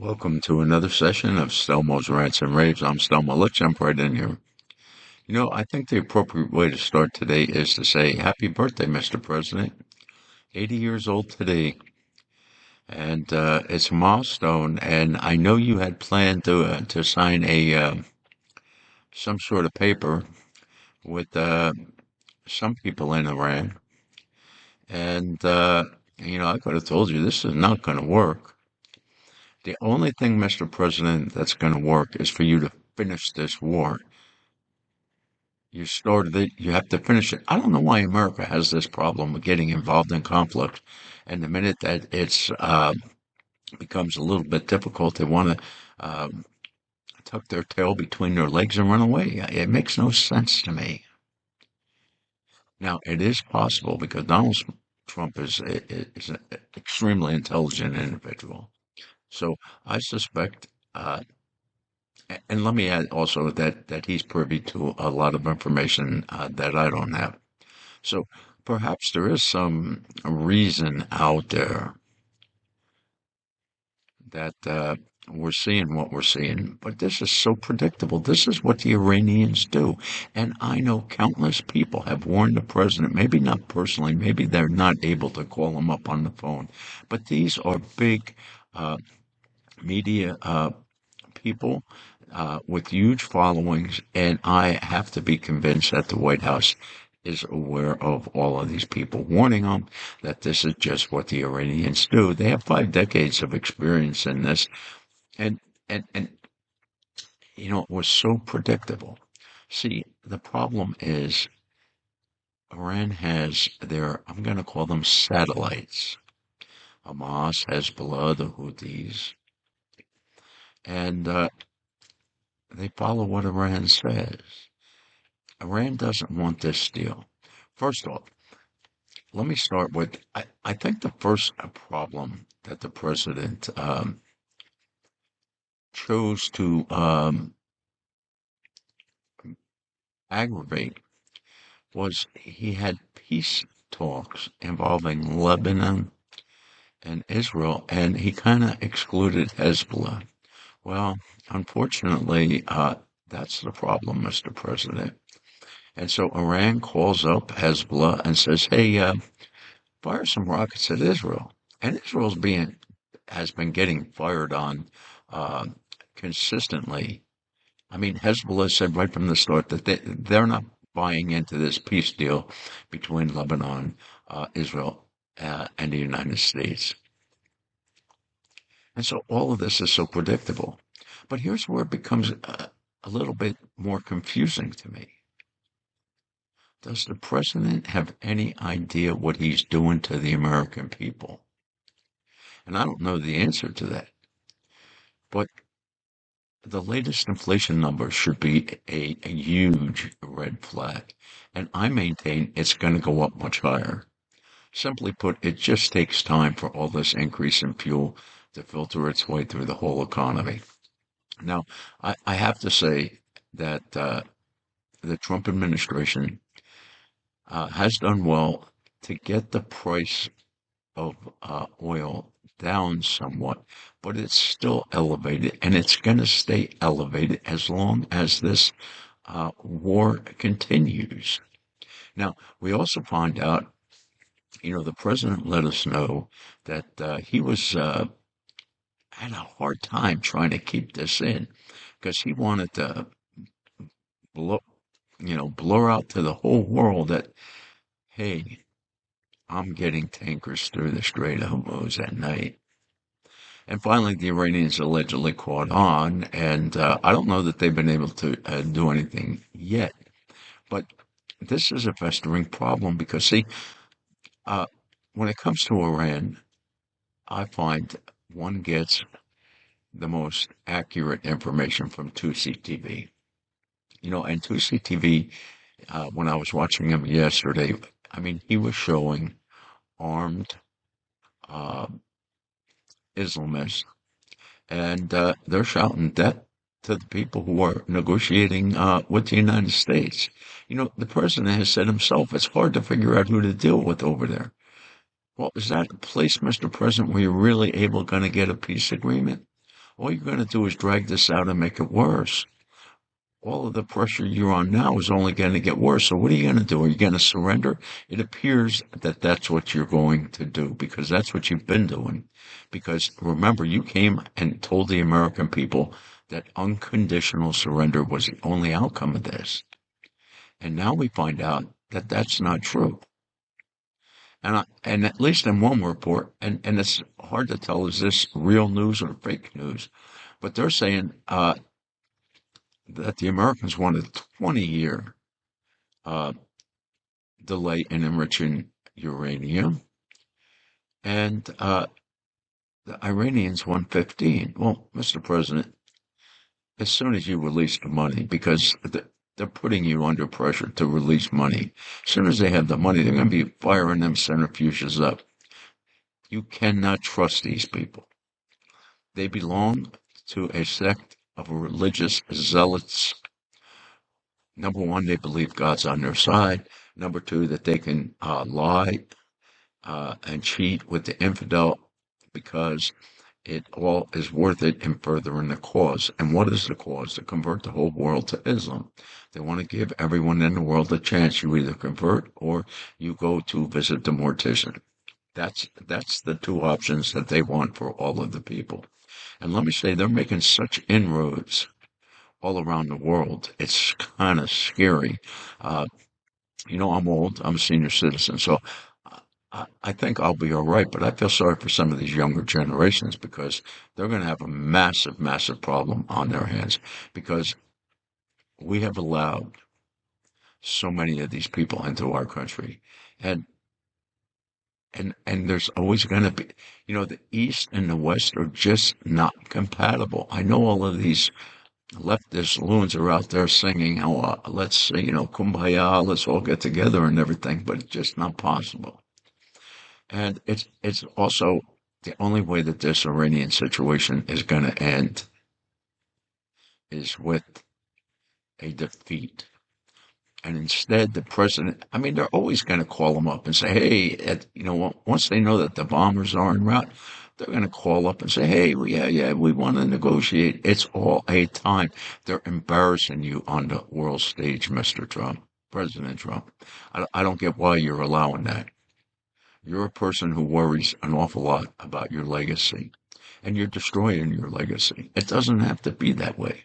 Welcome to another session of Stelmo's Rants and Raves. I'm Stelmo. Let's jump right in here. I think the appropriate way to start today is to say, Happy birthday, Mr. President. 80 years old today. And it's a milestone. And I know you had planned to sign some sort of paper with some people in Iran. And, I could have told you this is not going to work. The only thing, Mr. President, that's going to work is for you to finish this war. You started it, you have to finish it. I don't know why America has this problem with getting involved in conflict. And the minute that it's becomes a little bit difficult, they want to tuck their tail between their legs and run away. It makes no sense to me. Now, it is possible because Donald Trump is an extremely intelligent individual. So I suspect, and let me add also that he's privy to a lot of information that I don't have. So perhaps there is some reason out there that we're seeing what we're seeing, but this is so predictable. This is what the Iranians do. And I know countless people have warned the president, maybe not personally, maybe they're not able to call him up on the phone, but these are big media people with huge followings, and I have to be convinced that the White House is aware of all of these people, warning them that this is just what the Iranians do. They have 5 decades of experience in this, and it was so predictable. See, the problem is Iran has their, I'm going to call them satellites. Hamas, Hezbollah, the Houthis, and they follow what Iran says. Iran doesn't want this deal. First off, let me start with, I think the first problem that the president chose to aggravate was he had peace talks involving Lebanon and Israel, and he kind of excluded Hezbollah. Well, unfortunately, that's the problem, Mr. President. And so Iran calls up Hezbollah and says, hey, fire some rockets at Israel. And has been getting fired on consistently. I mean, Hezbollah said right from the start that they're not buying into this peace deal between Lebanon, Israel, and the United States. And so all of this is so predictable. But here's where it becomes a little bit more confusing to me. Does the president have any idea what he's doing to the American people? And I don't know the answer to that. But the latest inflation number should be a huge red flag. And I maintain it's going to go up much higher. Simply put, it just takes time for all this increase in fuel to filter its way through the whole economy. Now, I have to say that the Trump administration has done well to get the price of oil down somewhat, but it's still elevated, and it's going to stay elevated as long as this war continues. Now, we also find out, the president let us know that he was had a hard time trying to keep this in because he wanted to blur out to the whole world that, hey, I'm getting tankers through the Strait of Hormuz at night. And finally, the Iranians allegedly caught on, and I don't know that they've been able to do anything yet. But this is a festering problem because, see, when it comes to Iran, I find one gets the most accurate information from 2CTV. And 2CTV, when I was watching him yesterday, I mean, he was showing armed Islamists, and they're shouting death to the people who are negotiating with the United States. The president has said himself, it's hard to figure out who to deal with over there. Well, is that a place, Mr. President, where you're really going to get a peace agreement? all you're going to do is drag this out and make it worse. All of the pressure you're on now is only going to get worse. So what are you going to do? Are you going to surrender? It appears that that's what you're going to do because that's what you've been doing. Because remember, you came and told the American people that unconditional surrender was the only outcome of this. And now we find out that that's not true. And at least in one report, and it's hard to tell, is this real news or fake news? But they're saying that the Americans want a 20-year delay in enriching uranium, and the Iranians want 15. Well, Mr. President, as soon as you release the money, because they're putting you under pressure to release money. As soon as they have the money, they're going to be firing them centrifuges up. You cannot trust these people. They belong to a sect of religious zealots. Number one, they believe God's on their side. Number two, that they can lie and cheat with the infidel because it all is worth it in furthering the cause. And what is the cause? To convert the whole world to Islam. They want to give everyone in the world a chance. You either convert or you go to visit the mortician. That's the two options that they want for all of the people. And let me say, they're making such inroads all around the world. It's kind of scary. I'm old. I'm a senior citizen, so I think I'll be all right. But I feel sorry for some of these younger generations because they're going to have a massive, massive problem on their hands because we have allowed so many of these people into our country, and there's always going to be, the East and the West are just not compatible. I know all of these leftist loons are out there singing, oh, let's, kumbaya, let's all get together and everything, but it's just not possible. And it's also the only way that this Iranian situation is going to end is with a defeat. And instead, the president, they're always going to call him up and say, hey, once they know that the bombers are en route, they're going to call up and say, hey, we want to negotiate. It's all a time. They're embarrassing you on the world stage, Mr. Trump, President Trump. I don't get why you're allowing that. You're a person who worries an awful lot about your legacy, and you're destroying your legacy. It doesn't have to be that way.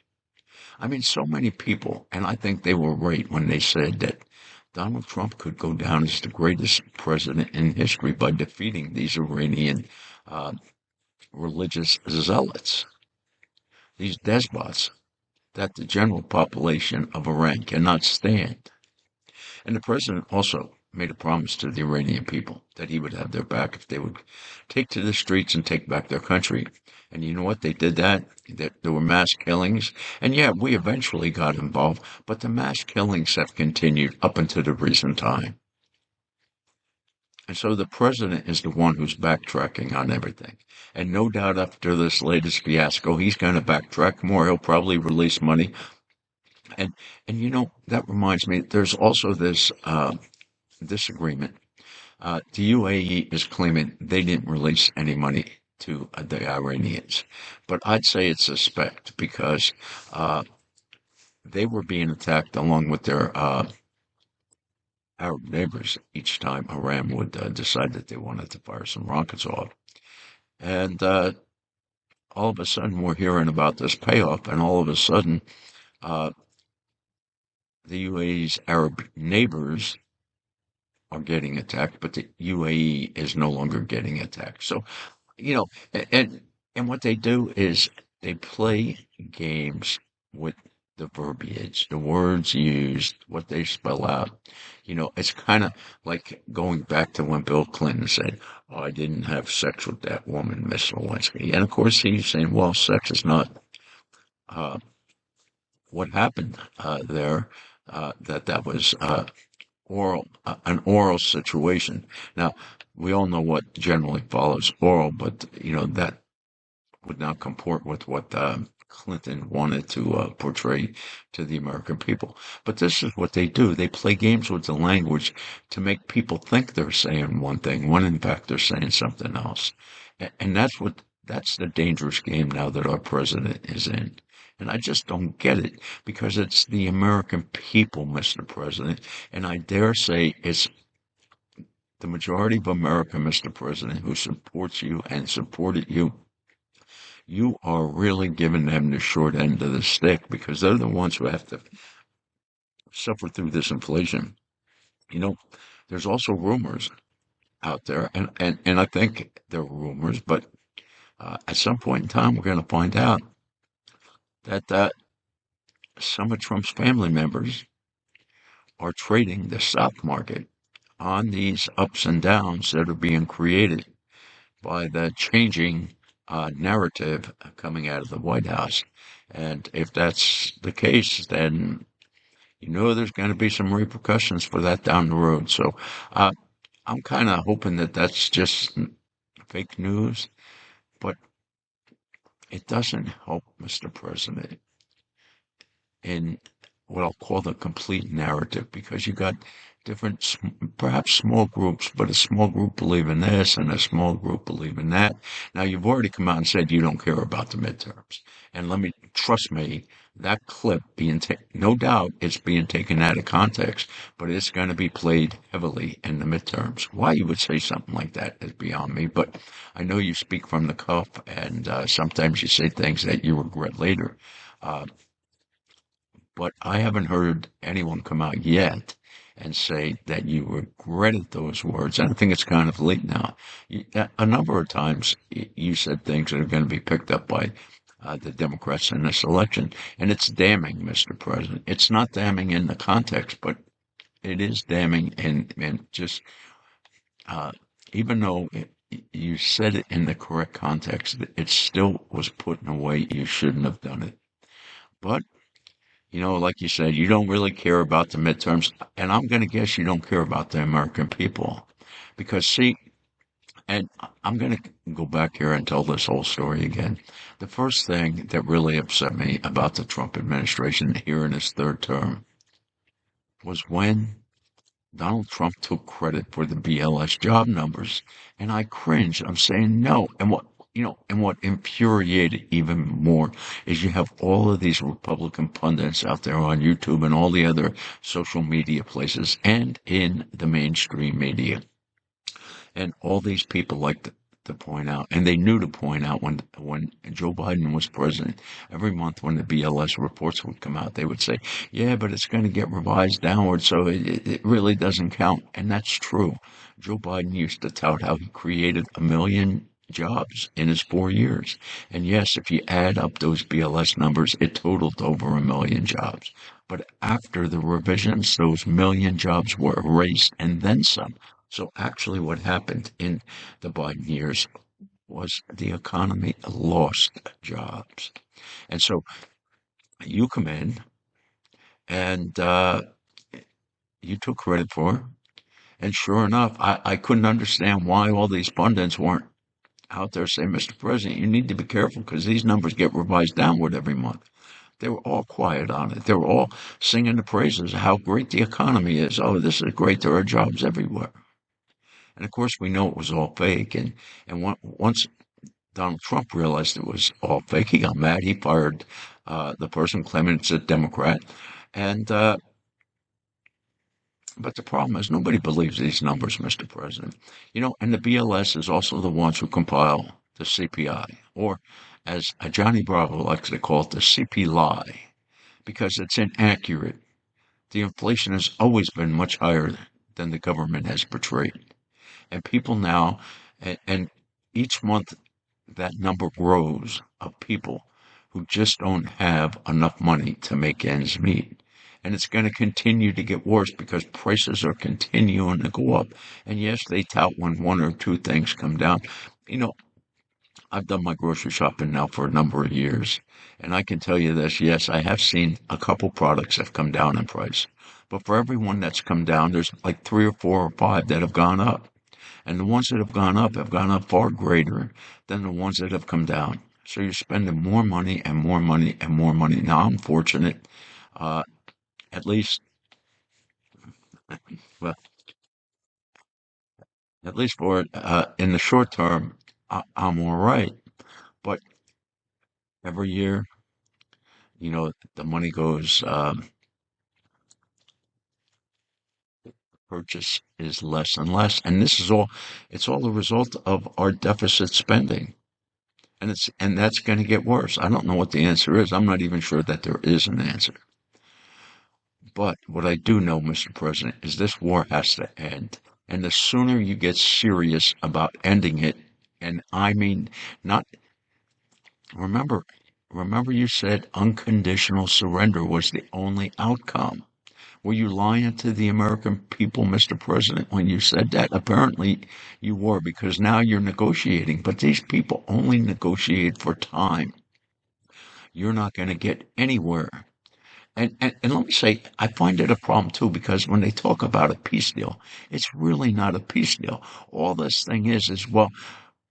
So many people, and I think they were right when they said that Donald Trump could go down as the greatest president in history by defeating these Iranian religious zealots, these despots that the general population of Iran cannot stand. And the president also made a promise to the Iranian people that he would have their back if they would take to the streets and take back their country. And you know what? They did that. There were mass killings. And yeah, we eventually got involved, but the mass killings have continued up until the recent time. And so the president is the one who's backtracking on everything. And no doubt after this latest fiasco, he's going to backtrack more. He'll probably release money. And that reminds me, there's also this disagreement. The UAE is claiming they didn't release any money to the Iranians, but I'd say it's suspect because they were being attacked along with their Arab neighbors each time Iran would decide that they wanted to fire some rockets off. And all of a sudden, we're hearing about this payoff, and all of a sudden, the UAE's Arab neighbors are getting attacked, but the UAE is no longer getting attacked. So, and what they do is they play games with the verbiage, the words used, what they spell out. It's kind of like going back to when Bill Clinton said, oh, I didn't have sex with that woman, Miss Lewinsky. And of course, he's saying, well, sex is not what happened there, that was an oral situation. Now, we all know what generally follows oral, but that would not comport with what Clinton wanted to portray to the American people. But this is what they do. They play games with the language to make people think they're saying one thing, when in fact they're saying something else. And that's what That's the dangerous game now that our president is in. And I just don't get it because it's the American people, Mr. President. And I dare say it's the majority of America, Mr. President, who supports you and supported you. You are really giving them the short end of the stick because they're the ones who have to suffer through this inflation. You know, there's also rumors out there, and I think they're rumors, but at some point in time, we're going to find out that some of Trump's family members are trading the stock market on these ups and downs that are being created by the changing narrative coming out of the White House. And if that's the case, then you know there's going to be some repercussions for that down the road. So uh, I'm kind of hoping that that's just fake news, but it doesn't help, Mr. President, in what I'll call the complete narrative because you got different, perhaps small groups, but a small group believe in this and a small group believe in that. Now, you've already come out and said you don't care about the midterms. And trust me, that clip no doubt it's being taken out of context, but it's going to be played heavily in the midterms. Why you would say something like that is beyond me, but I know you speak from the cuff and sometimes you say things that you regret later. Uh, but I haven't heard anyone come out yet and say that you regretted those words. And I think it's kind of late now. A number of times you said things that are going to be picked up by the Democrats in this election, and it's damning, Mr. President. It's not damning in the context, but it is damning in just uh, even though you said it in the correct context, it still was put in a way you shouldn't have done it. But like you said, you don't really care about the midterms, and I'm going to guess you don't care about the American people. Because, see, and I'm going to go back here and tell this whole story again. The first thing that really upset me about the Trump administration here in his third term was when Donald Trump took credit for the BLS job numbers, and I cringed. I'm saying no. And what infuriated even more is you have all of these Republican pundits out there on YouTube and all the other social media places and in the mainstream media. And all these people like to point out, and they knew to point out when Joe Biden was president, every month when the BLS reports would come out, they would say, yeah, but it's going to get revised downward, so it really doesn't count. And that's true. Joe Biden used to tout how he created 1 million jobs in his 4 years. And yes, if you add up those BLS numbers, it totaled over 1 million jobs. But after the revisions, those 1 million jobs were erased and then some. So actually what happened in the Biden years was the economy lost jobs. And so you come in and you took credit for it. And sure enough, I couldn't understand why all these pundits weren't out there saying, Mr. President, you need to be careful because these numbers get revised downward every month. They were all quiet on it. They were all singing the praises of how great the economy is. Oh, this is great. There are jobs everywhere. And of course, we know it was all fake. And once Donald Trump realized it was all fake, he got mad. He fired the person claiming it's a Democrat. And but the problem is nobody believes these numbers, Mr. President. And the BLS is also the ones who compile the CPI, or as Johnny Bravo likes to call it, the CP lie, because it's inaccurate. The inflation has always been much higher than the government has portrayed. And people now, and each month that number grows of people who just don't have enough money to make ends meet. And it's going to continue to get worse because prices are continuing to go up. And yes, they tout when one or two things come down. I've done my grocery shopping now for a number of years. And I can tell you this, yes, I have seen a couple products that have come down in price. But for every one that's come down, there's like 3 or 4 or 5 that have gone up. And the ones that have gone up far greater than the ones that have come down. So you're spending more money and more money and more money. Now, I'm fortunate, uh, at least, well, at least for in the short term, I'm all right. But every year, the money goes, purchase is less and less. And it's all a result of our deficit spending. And that's going to get worse. I don't know what the answer is. I'm not even sure that there is an answer. But what I do know, Mr. President, is this war has to end. And the sooner you get serious about ending it, and I mean, not, remember, remember you said unconditional surrender was the only outcome. Were you lying to the American people, Mr. President, when you said that? Apparently you were, because now you're negotiating. But these people only negotiate for time. You're not going to get anywhere. And let me say, I find it a problem too, because when they talk about a peace deal, it's really not a peace deal. All this thing is, well,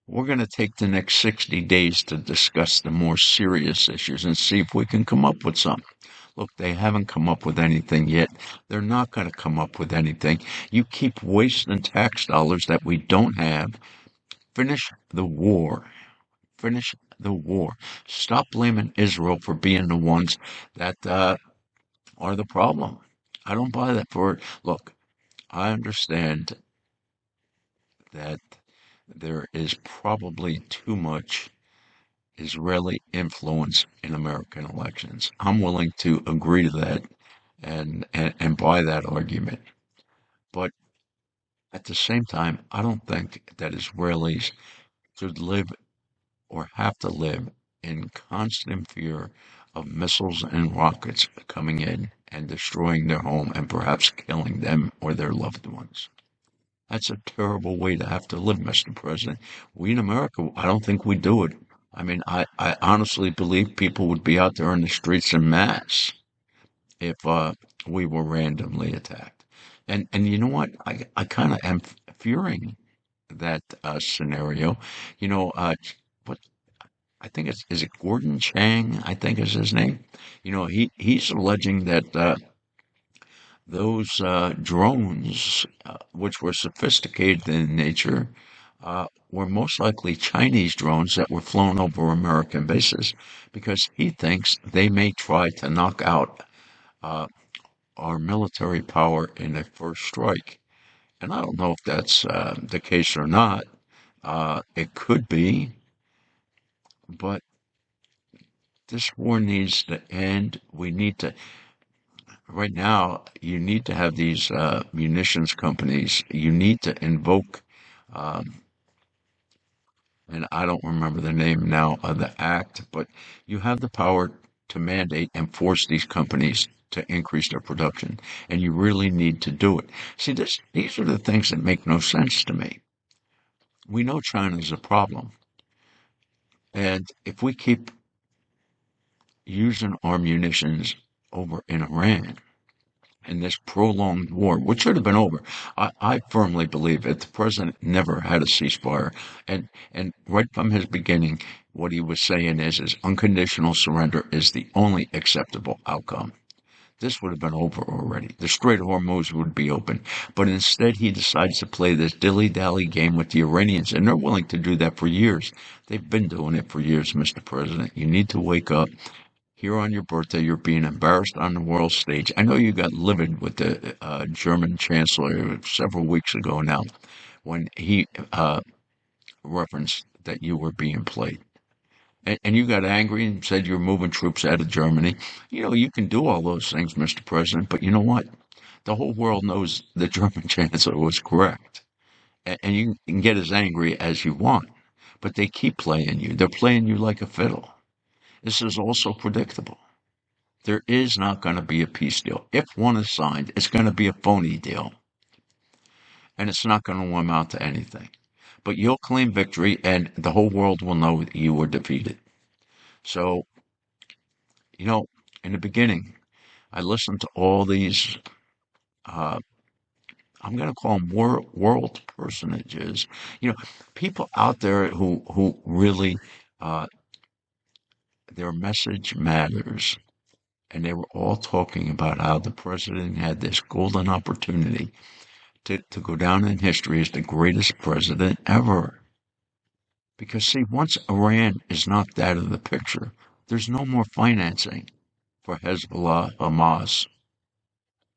we're going to take the next 60 days to discuss the more serious issues and see if we can come up with something. Look, they haven't come up with anything yet. They're not going to come up with anything. You keep wasting tax dollars that we don't have. Finish the war. Finish the war. Stop blaming Israel for being the ones that are the problem. I don't buy that for it. Look, I understand that there is probably too much Israeli influence in American elections. I'm willing to agree to that and buy that argument. But at the same time, I don't think that Israelis should live or have to live in constant fear of missiles and rockets coming in and destroying their home and perhaps killing them or their loved ones. That's a terrible way to have to live, Mr. President. We in America, I don't think we do it. I mean, I honestly believe people would be out there in the streets en masse if we were randomly attacked. And you know what? I kind of am fearing that scenario. What I think is it Gordon Chang? I think is his name. He's alleging that those drones, which were sophisticated in nature, were most likely Chinese drones that were flown over American bases because he thinks they may try to knock out uh, our military power in a first strike. And I don't know if that's the case or not. It could be, but this war needs to end. We need to, right now, you need to have these munitions companies. You need to invoke, um, and I don't remember the name now of the act, but you have the power to mandate and force these companies to increase their production, and you really need to do it. See, these are the things that make no sense to me. We know China is a problem, and if we keep using our munitions over in Iran, in this prolonged war, which should have been over. I firmly believe that the president never had a ceasefire. And right from his beginning, what he was saying is unconditional surrender is the only acceptable outcome. This would have been over already. The Strait of Hormuz would be open. But instead, he decides to play this dilly-dally game with the Iranians, and they're willing to do that for years. They've been doing it for years, Mr. President. You need to wake up. Here on your birthday, you're being embarrassed on the world stage. I know you got livid with the German chancellor several weeks ago now when he referenced that you were being played. And you got angry and said you're moving troops out of Germany. You can do all those things, Mr. President, but you know what? The whole world knows the German chancellor was correct. And you can get as angry as you want, but they keep playing you. They're playing you like a fiddle. This is also predictable. There is not going to be a peace deal. If one is signed, it's going to be a phony deal. And it's not going to amount to anything. But you'll claim victory, and the whole world will know that you were defeated. So, in the beginning, I listened to all these, uh, I'm going to call them world personages. People out there who really, uh, their message matters. And they were all talking about how the president had this golden opportunity to go down in history as the greatest president ever. Because, see, once Iran is knocked out of the picture, there's no more financing for Hezbollah, Hamas,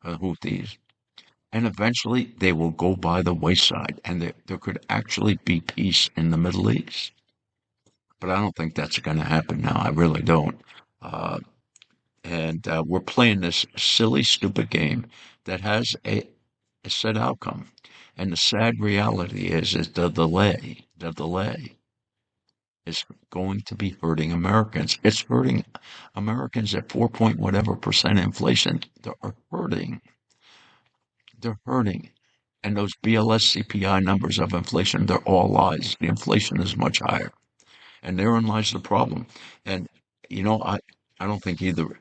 Houthis. And eventually they will go by the wayside, and there could actually be peace in the Middle East. But I don't think that's going to happen now. I really don't. Uh, and we're playing this silly, stupid game that has a set outcome. And the sad reality is the delay is going to be hurting Americans. It's hurting Americans at 4 point whatever percent inflation. They're hurting. They're hurting. And those BLS CPI numbers of inflation, they're all lies. The inflation is much higher. And therein lies the problem. And, I don't think either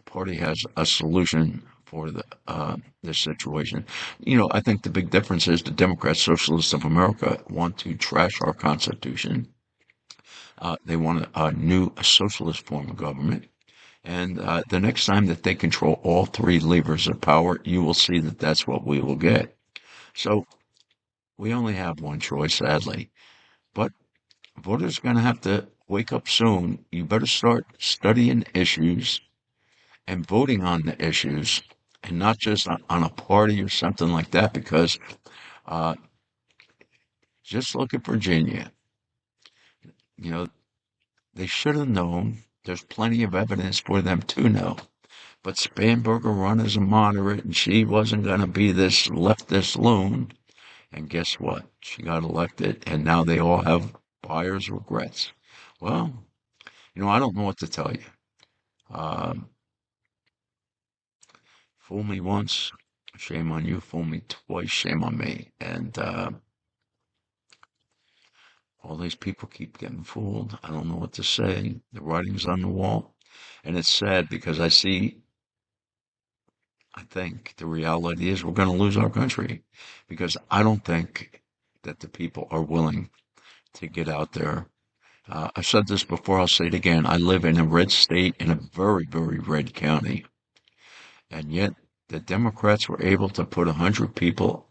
party has a solution for this situation. I think the big difference is the Democrats, Socialists of America want to trash our Constitution. They want a new socialist form of government. And the next time that they control all three levers of power, you will see that that's what we will get. So we only have one choice, sadly. But voters are going to have to wake up soon. You better start studying issues and voting on the issues and not just on a party or something like that, because uh, just look at Virginia. You know, they should have known. There's plenty of evidence for them to know. But Spanberger run as a moderate, and she wasn't going to be this leftist loon. And guess what? She got elected, and now they all have buyer's regrets. Well, I don't know what to tell you. Um, fool me once, shame on you. Fool me twice, shame on me. And all these people keep getting fooled. I don't know what to say. The writing's on the wall. And it's sad because I think the reality is we're going to lose our country because I don't think that the people are willing to get out there. I've said this before, I'll say it again. I live in a red state in a very, very red county. And yet the Democrats were able to put 100 people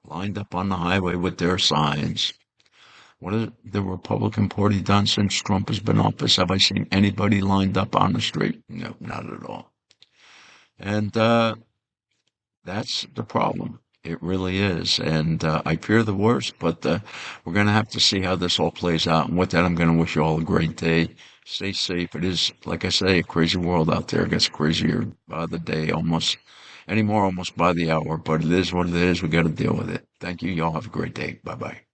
lined up on the highway with their signs. What has the Republican Party done since Trump has been in office? Have I seen anybody lined up on the street? No, not at all. And that's the problem. It really is. And I fear the worst, but we're going to have to see how this all plays out. And with that, I'm going to wish you all a great day. Stay safe. It is, like I say, a crazy world out there. It gets crazier by the day, almost anymore, almost by the hour. But it is what it is. We got to deal with it. Thank you. Y'all have a great day. Bye bye.